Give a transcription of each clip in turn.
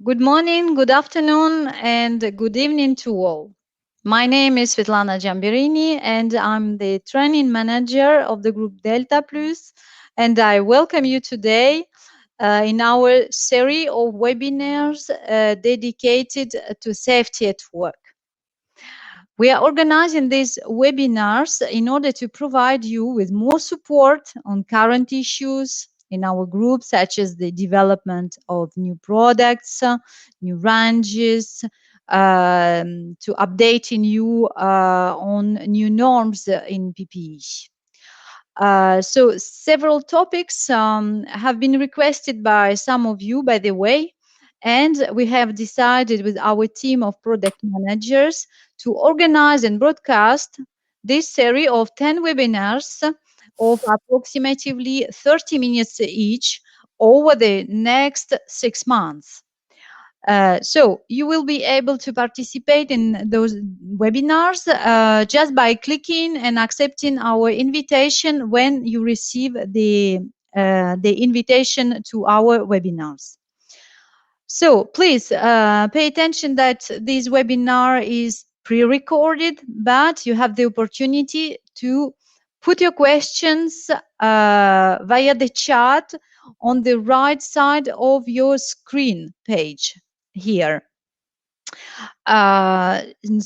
Good morning, good afternoon, and good evening to all. My name is Svetlana Jambirini, and I'm the training manager of the group Delta Plus. And I welcome you today in our series of webinars dedicated to safety at work. We are organizing these webinars in order to provide you with more support on current issues in our group, such as the development of new products, new ranges, to updating you on new norms in PPE. So several topics have been requested by some of you, by the way, and we have decided with our team of product managers to organize and broadcast this series of 10 webinars of approximately 30 minutes each over the next 6 months. So you will be able to participate in those webinars just by clicking and accepting our invitation when you receive the invitation to our webinars. So please pay attention that this webinar is pre-recorded, but you have the opportunity to put your questions via the chat on the right side of your screen page here. And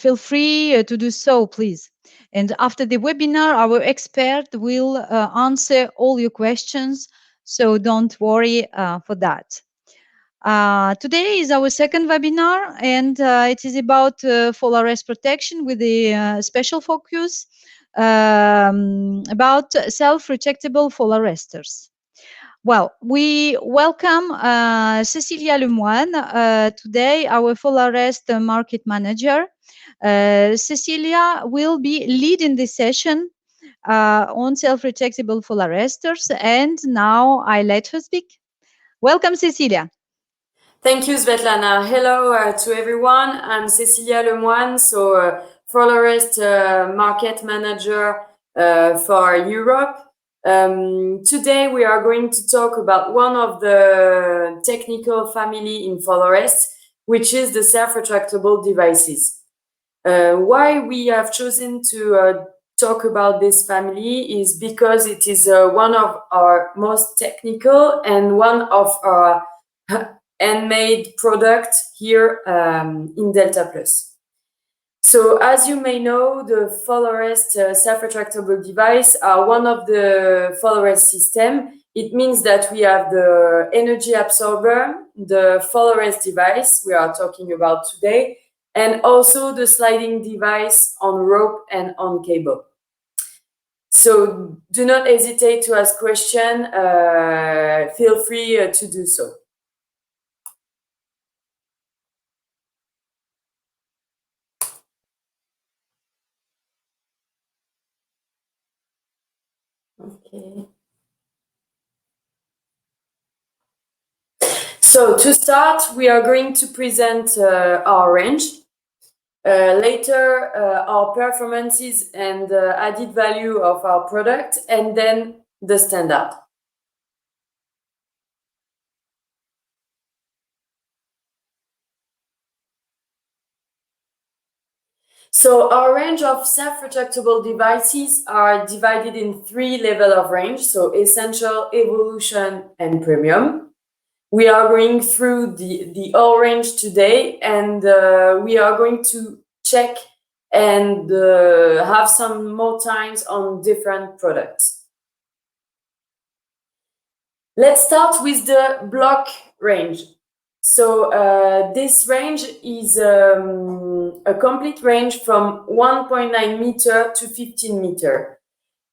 feel free to do so, please. And after the webinar, our expert will answer all your questions, so don't worry for that. Today is our second webinar, and it is about fall arrest protection with a special focus about self-retractable fall arresters. Well, we welcome Cecilia Lemoine today, our fall arrest market manager. Cecilia will be leading the session on self-retractable fall arresters, and now I let her speak. Welcome, Cecilia. Thank you, Svetlana. Hello to everyone. I'm Cecilia Lemoine, fall arrest market manager for Europe. Today we are going to talk about one of the technical family in fall arrest, which is the self-retractable devices. Why we have chosen to talk about this family is because it is one of our most technical and one of our handmade product here in Delta Plus. So as you may know, the fall arrest self-retractable device are one of the fall arrest system. It means that we have the energy absorber, the fall arrest device we are talking about today, and also the sliding device on rope and on cable. So do not hesitate to ask questions. Feel free to do so. Okay. So to start, we are going to present our range. Later, our performances and added value of our product, and then the standard. So our range of self-retractable devices are divided in 3 levels of range, so essential, evolution, and premium. We are going through the all range today, and we are going to check and have some more times on different products. Let's start with the block range. So this range is a complete range from 1.9 meter to 15 meter.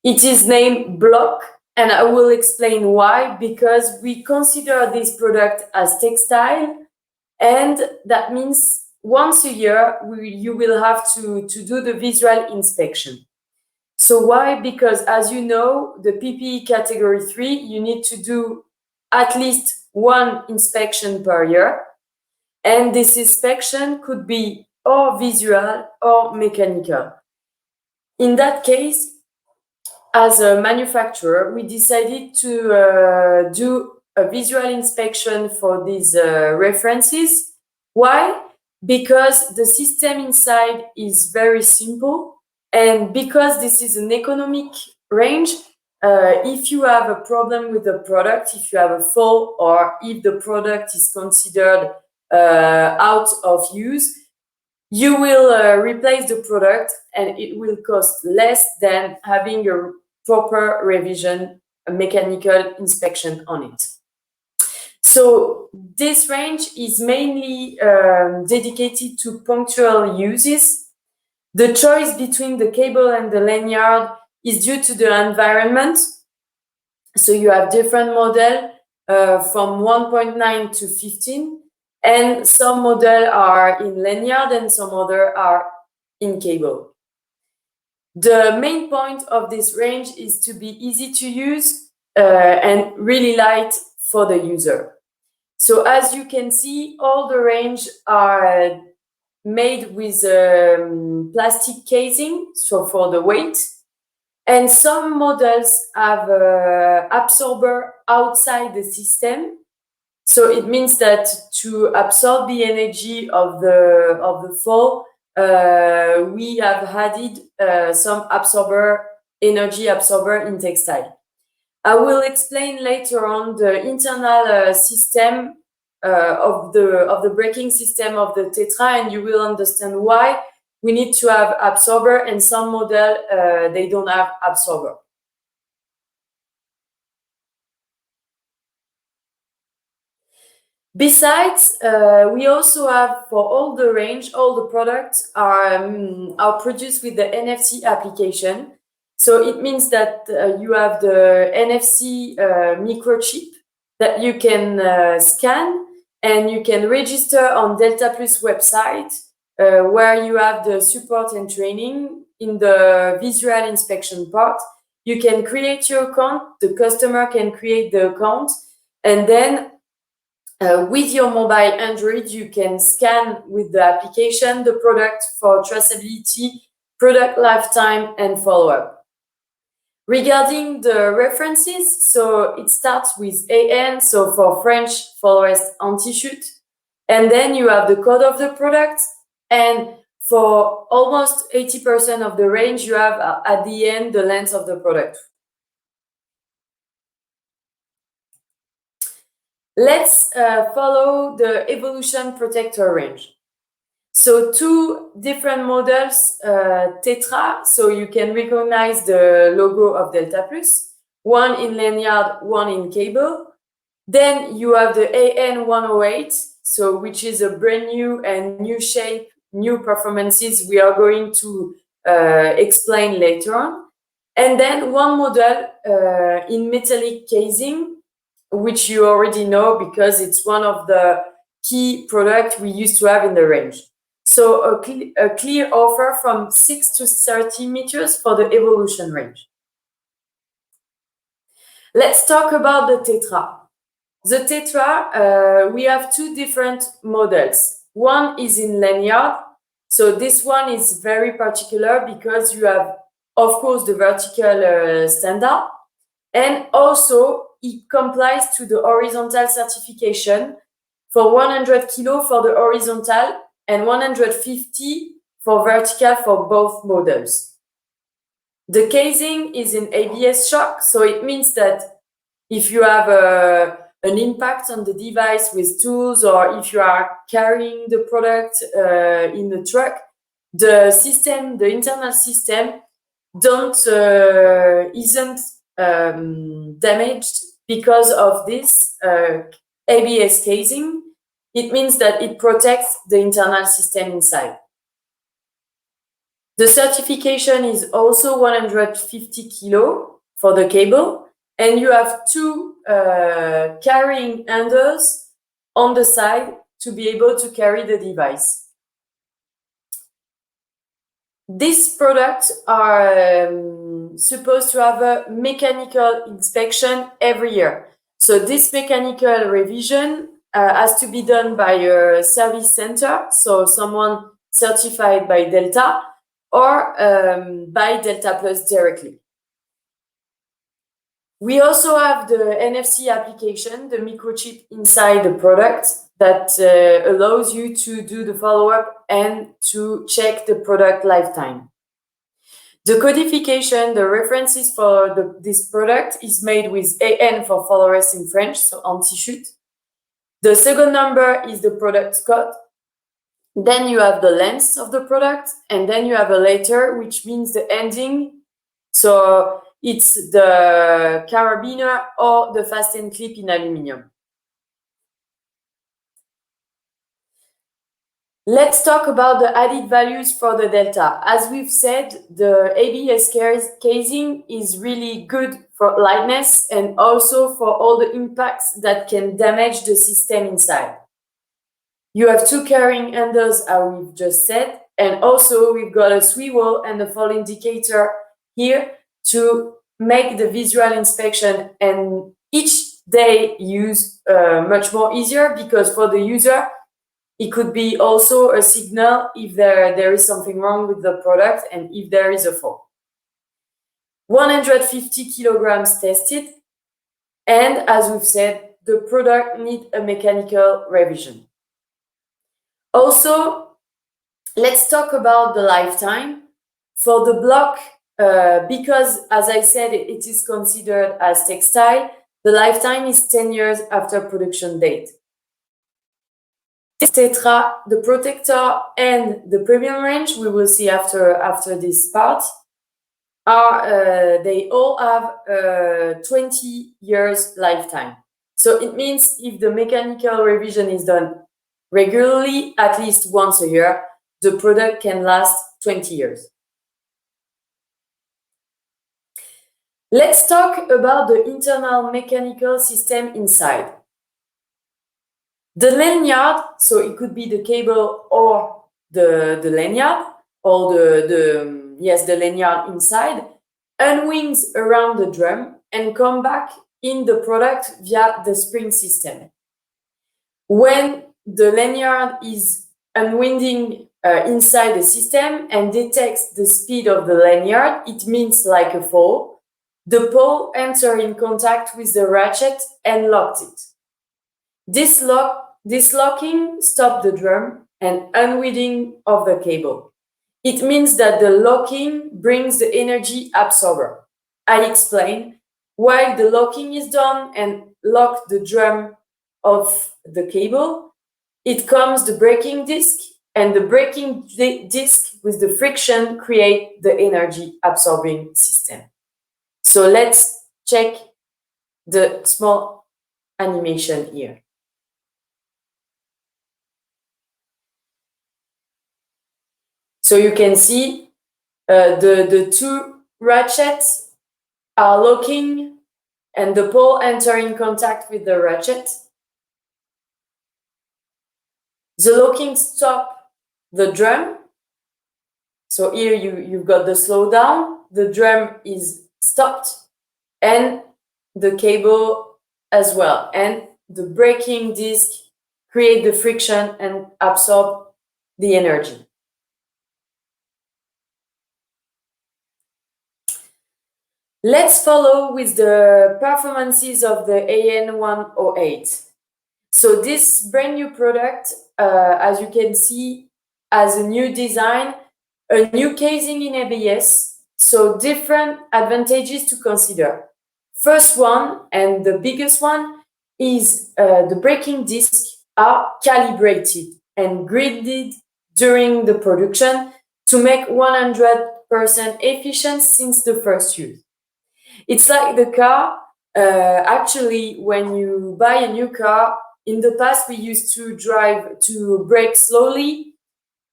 It is named block, and I will explain why, because we consider this product as textile, and that means once a year you will have to do the visual inspection. So why? Because as you know, the PPE category 3, you need to do at least 1 inspection per year. And this inspection could be or visual or mechanical. In that case, as a manufacturer, we decided to do a visual inspection for these references. Why? Because the system inside is very simple, and because this is an economic range, if you have a problem with the product, if you have a fault, or if the product is considered out of use, you will replace the product and it will cost less than having a proper revision, a mechanical inspection on it. So this range is mainly dedicated to punctual uses. The choice between the cable and the lanyard is due to the environment. So you have different models from 1.9 to 15, and some models are in lanyard and some other are in cable. The main point of this range is to be easy to use and really light for the user. So as you can see, all the range are made with plastic casing, so for the weight. And some models have absorber outside the system. So it means that to absorb the energy of the fall, we have added some energy absorber in textile. I will explain later on the internal system of the braking system of the Tetra, and you will understand why we need to have absorber, and some model they don't have absorber. Besides, we also have, for all the range, all the products are produced with the NFC application. So it means that you have the NFC microchip that you can scan, and you can register on Delta Plus website, where you have the support and training. In the visual inspection part, you can create your account, the customer can create the account, and then with your mobile Android, you can scan with the application the product for traceability, product lifetime, and follow-up. Regarding the references, so it starts with AN, so for French Forest Anti-Chute, and then you have the code of the product, and for almost 80% of the range, you have at the end the length of the product. Let's follow the Evolution Protector range. So two different models, Tetra, so you can recognize the logo of Delta Plus, one in lanyard, one in cable. Then you have the AN108, so which is a brand new and new shape, new performances we are going to explain later on. And then one model in metallic casing, which you already know because it's one of the key products we used to have in the range. So a clear offer from 6 to 30 meters for the Evolution range. Let's talk about the Tetra. The Tetra, we have two different models. One is in lanyard. So this one is very particular because you have, of course, the vertical standard, and also it complies to the horizontal certification for 100 kilo for the horizontal and 150 for vertical for both models. The casing is in ABS shock, so it means that if you have an impact on the device with tools, or if you are carrying the product in the truck, the system, the internal system, isn't damaged because of this ABS casing. It means that it protects the internal system inside. The certification is also 150 kilo for the cable, and you have two carrying handles on the side to be able to carry the device. These products are supposed to have a mechanical inspection every year. So this mechanical revision has to be done by a service center, so someone certified by Delta, or by Delta Plus directly. We also have the NFC application, the microchip inside the product that allows you to do the follow-up and to check the product lifetime. The codification, the references for this product is made with AN for florist in French, so anti-chute. The second number is the product code. Then you have the length of the product, and then you have a letter, which means the ending. So it's the carabiner or the fasten clip in aluminum. Let's talk about the added values for the Delta. As we've said, the ABS casing is really good for lightness and also for all the impacts that can damage the system inside. You have two carrying handles, as we've just said, and also we've got a swivel and a fall indicator here to make the visual inspection and each day use much more easier, because for the user, it could be also a signal if there is something wrong with the product and if there is a fault. 150 kilograms tested, and as we've said, the product needs a mechanical revision. Also, let's talk about the lifetime. For the block, because as I said, it is considered as textile, the lifetime is 10 years after production date. Tetra, the protector and the premium range, we will see after this part, are they all have 20 years lifetime. So it means if the mechanical revision is done regularly, at least once a year, the product can last 20 years. Let's talk about the internal mechanical system inside. The lanyard, so it could be the cable or the lanyard, or the lanyard inside, unwinds around the drum and come back in the product via the spring system. When the lanyard is unwinding inside the system and detects the speed of the lanyard, it means like a fall. The pole enters in contact with the ratchet and locks it. This locking stops the drum and unwinding of the cable. It means that the locking brings the energy absorber. I explain. While the locking is done and lock the drum of the cable, it comes the braking disc, and the braking disc with the friction create the energy absorbing system. So let's check the small animation here. So you can see the two ratchets are locking and the pole enter in contact with the ratchet. The locking stops the drum. So here you've got the slowdown, the drum is stopped, and the cable as well. And the braking disc create the friction and absorb the energy. Let's follow with the performances of the AN108. So this brand new product, as you can see, has a new design, a new casing in ABS, so different advantages to consider. First one, and the biggest one, is the braking discs are calibrated and gridded during the production to make 100% efficient since the first use. It's like the car. Actually, when you buy a new car, in the past we used to brake slowly,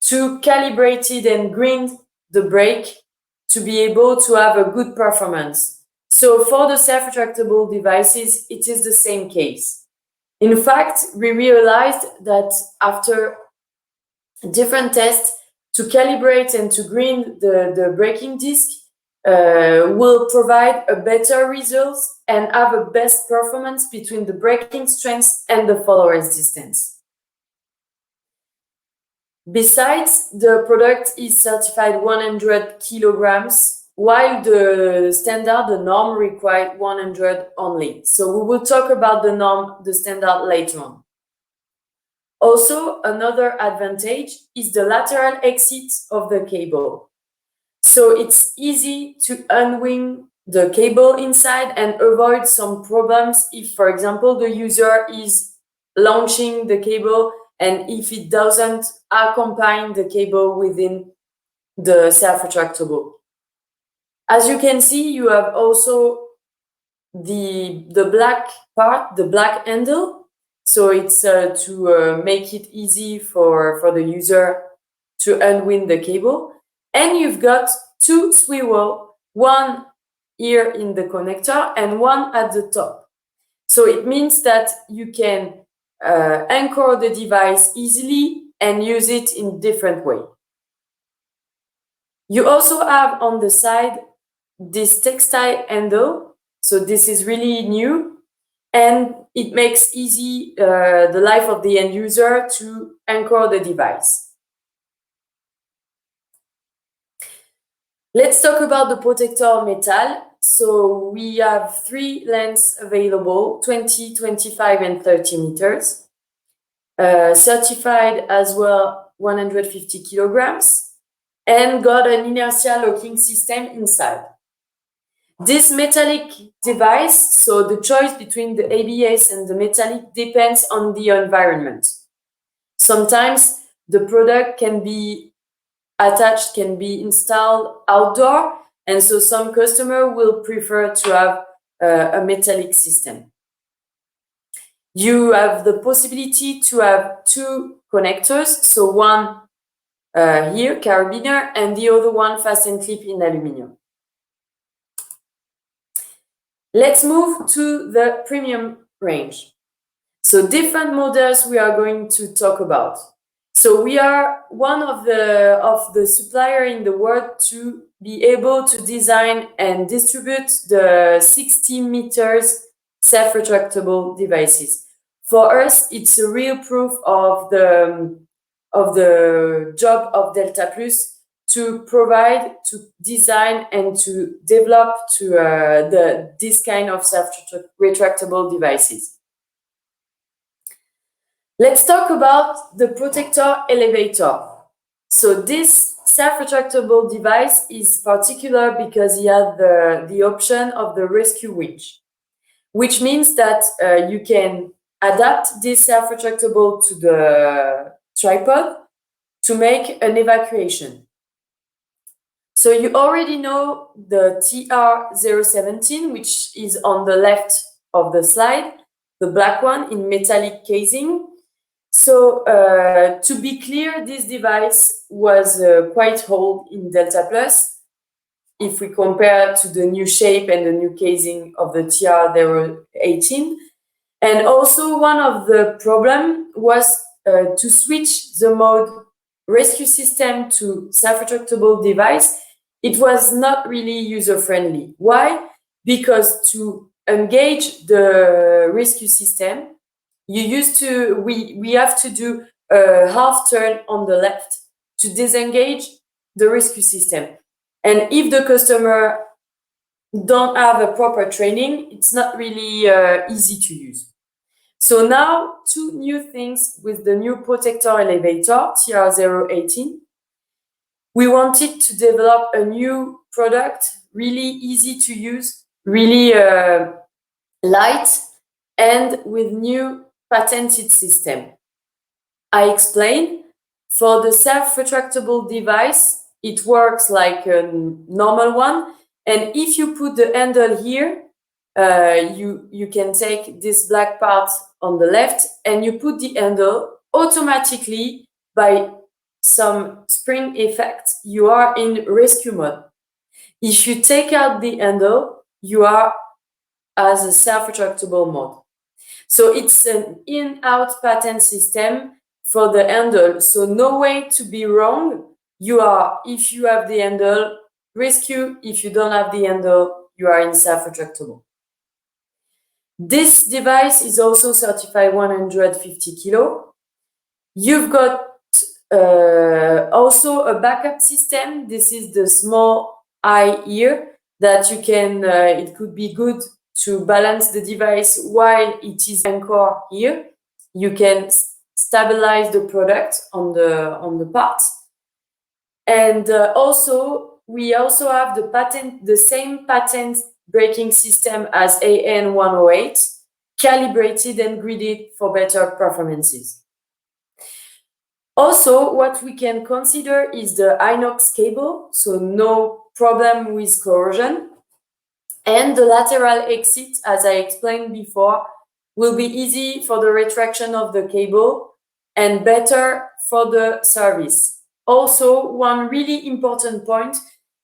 to calibrate it and grind the brake to be able to have a good performance. So for the self-retractable devices, it is the same case. In fact, we realized that after different tests, to calibrate and to grind the braking disc will provide a better results and have a best performance between the braking strength and the follower's distance. Besides, the product is certified 100 kilograms while the standard, the norm required 100 only. So we will talk about the norm, the standard later on. Also, another advantage is the lateral exit of the cable. So it's easy to unwind the cable inside and avoid some problems if, for example, the user is launching the cable and if it doesn't accompany the cable within the self-retractable. As you can see, you have also the black part, the black handle. So it's to make it easy for the user to unwind the cable. And you've got two swivel, one here in the connector and one at the top. So it means that you can anchor the device easily and use it in different way. You also have on the side this textile handle. So this is really new and it makes easy the life of the end user to anchor the device. Let's talk about the protector metal. So we have three lengths available, 20, 25, and 30 meters. Certified as well 150 kilograms and got an inertia locking system inside. This metallic device, so the choice between the ABS and the metallic depends on the environment. Sometimes the product can be attached, can be installed outdoor, and so some customer will prefer to have a metallic system. You have the possibility to have two connectors, so one here, carabiner, and the other one fasten clip in aluminum. Let's move to the premium range. So different models we are going to talk about. So we are one of the supplier in the world to be able to design and distribute the 60 meters self-retractable devices. For us, it's a real proof of the job of Delta Plus to provide, to design, and to develop this kind of self-retractable devices. Let's talk about the protector elevator. So this self-retractable device is particular because it has the option of the rescue winch, which means that you can adapt this self-retractable to the tripod to make an evacuation. So you already know the TR017, which is on the left of the slide, the black one in metallic casing. So to be clear, this device was quite old in Delta Plus if we compare to the new shape and the new casing of the TR018. And also one of the problem was to switch the mode rescue system to self-retractable device. It was not really user-friendly. Why? Because to engage the rescue system, we have to do a half turn on the left to disengage the rescue system. And if the customer don't have a proper training, it's not really easy to use. So now, two new things with the new protector elevator, TR018. We wanted to develop a new product, really easy to use, really light, and with new patented system. I explain, for the self-retractable device, it works like a normal one. And if you put the handle here, you can take this black part on the left and you put the handle automatically by some spring effect, you are in rescue mode. If you take out the handle, you are as a self-retractable mode. So it's an in-out patent system for the handle. So no way to be wrong. You are, if you have the handle, rescue. If you don't have the handle, you are in self-retractable. This device is also certified 150 kilo. You've got also a backup system. This is the small eye here that you can, it could be good to balance the device while it is anchored here. You can stabilize the product on the part. And also, we also have the same patent braking system as AN108, calibrated and gridded for better performances. Also, what we can consider is the inox cable, so no problem with corrosion. And the lateral exit, as I explained before, will be easy for the retraction of the cable and better for the service. Also, one really important point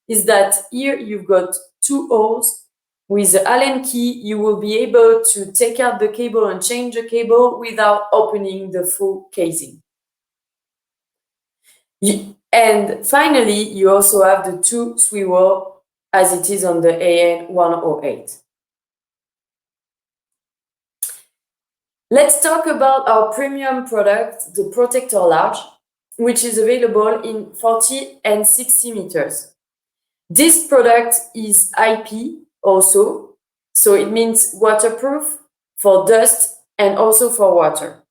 is that here you've got two holes. With the Allen key, you will be able to take out the cable and change the cable without opening the full casing. And finally, you also have the two swivel as it is on the AN108. Let's talk about our premium product, the Protector Large, which is available in 40 and 60 meters. This product is IP also, so it means waterproof for dust and also for water.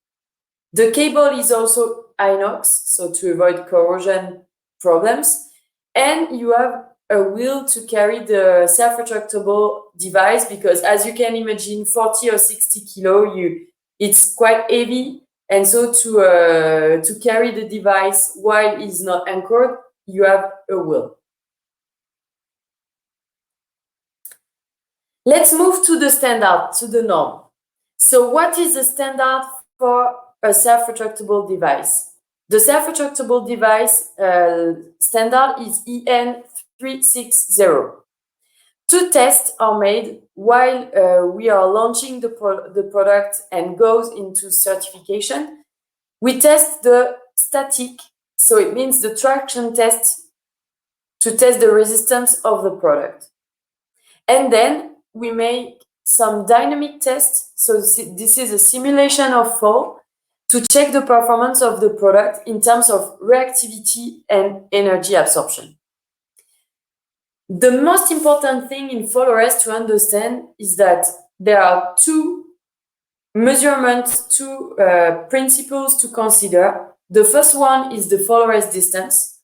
The cable is also inox, so to avoid corrosion problems, and you have a wheel to carry the self-retractable device because, as you can imagine, 40 or 60 kilo, it's quite heavy, and so to carry the device while it's not anchored, you have a wheel. Let's move to the standard, to the norm. So what is the standard for a self-retractable device? The self-retractable device standard is EN360. Two tests are made while we are launching the product and goes into certification. We test the static, so it means the traction test to test the resistance of the product. And then we make some dynamic tests. So this is a simulation of fall to check the performance of the product in terms of reactivity and energy absorption. The most important thing in fall arrest to understand is that there are two measurements, two principles to consider. The first one is the fall arrest distance.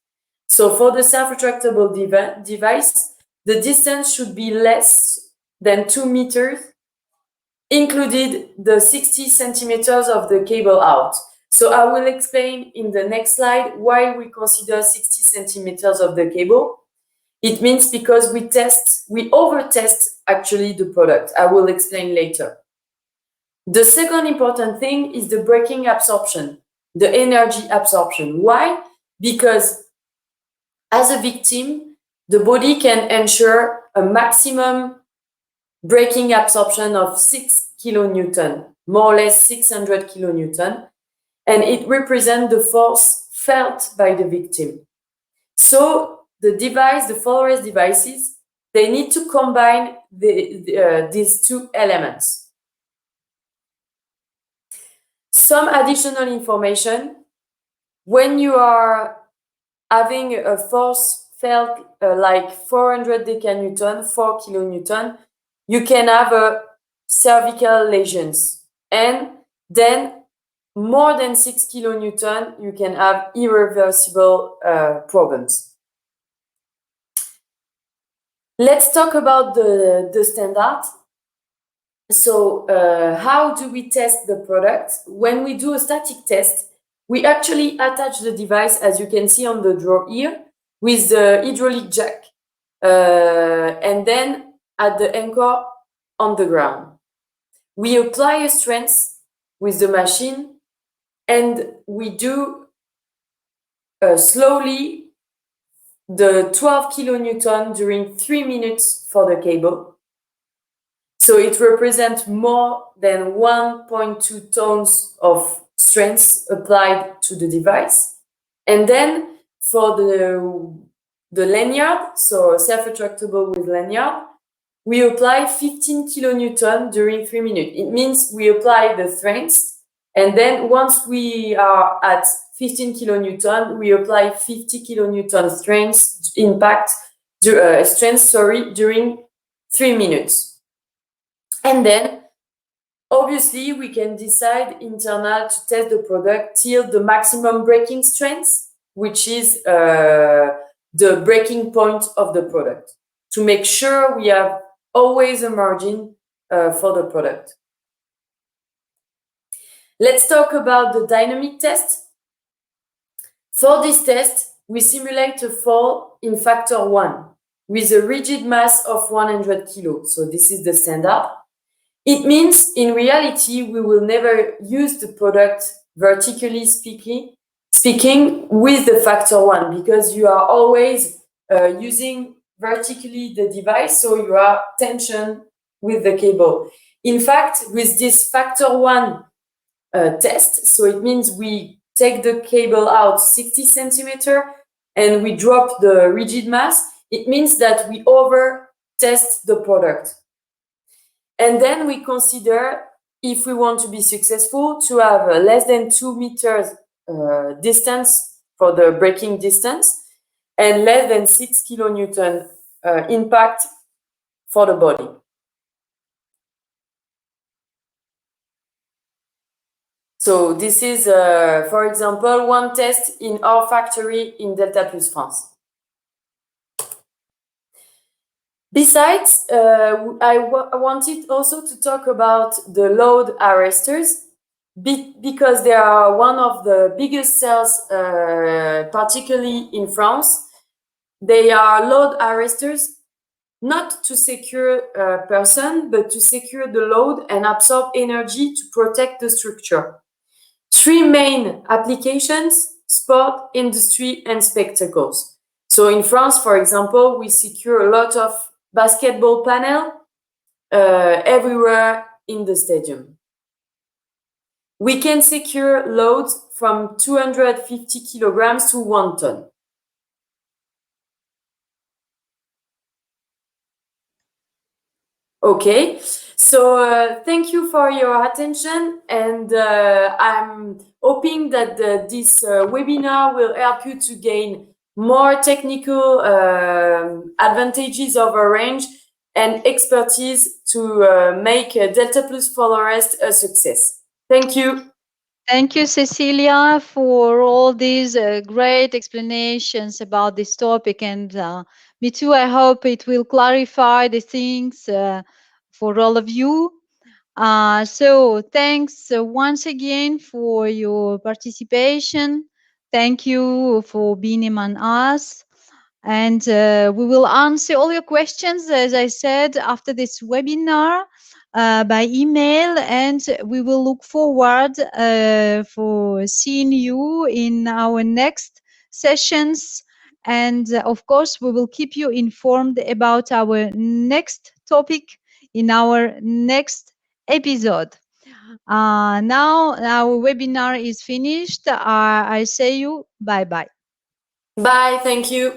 So for the self-retractable device, the distance should be less than 2 meters, included the 60 centimeters of the cable out. So I will explain in the next slide why we consider 60 centimeters of the cable. It means because we over-test actually the product. I will explain later. The second important thing is the braking absorption, the energy absorption. Why? Because as a victim, the body can ensure a maximum braking absorption of 6 kilonewton, more or less 600 kilonewton, and it represents the force felt by the victim. So the device, the fall arrest devices, they need to combine these two elements. Some additional information: when you are having a force felt like 400 decanewton, 4 kilonewton, you can have cervical lesions, and then more than 6 kilonewton, you can have irreversible problems. Let's talk about the standard. So how do we test the product? When we do a static test, we actually attach the device, as you can see on the drawer here, with the hydraulic jack, and then at the anchor on the ground. We apply a strength with the machine, and we do slowly the 12 kilonewton during 3 minutes for the cable. So it represents more than 1.2 tons of strength applied to the device. And then for the lanyard, so self-retractable with lanyard, we apply 15 kilonewton during 3 minutes. It means we apply the strength, and then once we are at 15 kilonewton, we apply 50 kilonewton strength impact during 3 minutes. And then, obviously, we can decide internal to test the product till the maximum breaking strength, which is the breaking point of the product, to make sure we have always a margin for the product. Let's talk about the dynamic test. For this test, we simulate a fall in factor 1 with a rigid mass of 100 kilos. So this is the standard. It means in reality, we will never use the product vertically speaking with the factor 1, because you are always using vertically the device, so you are tension with the cable. In fact, with this factor 1 test, so it means we take the cable out 60 centimeter and we drop the rigid mass. It means that we over test the product. And then we consider, if we want to be successful, to have less than 2 meters distance for the breaking distance and less than 6 kilonewton impact for the body. So this is, for example, one test in our factory in Delta Plus France. Besides, I wanted also to talk about the load arresters, because they are one of the biggest sales, particularly in France. They are load arresters, not to secure a person, but to secure the load and absorb energy to protect the structure. 3 main applications: sport, industry, and spectacles. So in France, for example, we secure a lot of basketball panel everywhere in the stadium. We can secure loads from 250 kilograms to 1 ton. Okay, so thank you for your attention, and I'm hoping that this webinar will help you to gain more technical advantages of our range and expertise to make Delta Plus Florist a success. Thank you. Thank you, Cecilia, for all these great explanations about this topic. And me too, I hope it will clarify the things for all of you. So thanks once again for your participation. Thank you for being among us. And we will answer all your questions, as I said, after this webinar. By email, and we will look forward for seeing you in our next sessions. And of course, we will keep you informed about our next topic in our next episode. Now our webinar is finished. I say you bye-bye. Bye, thank you.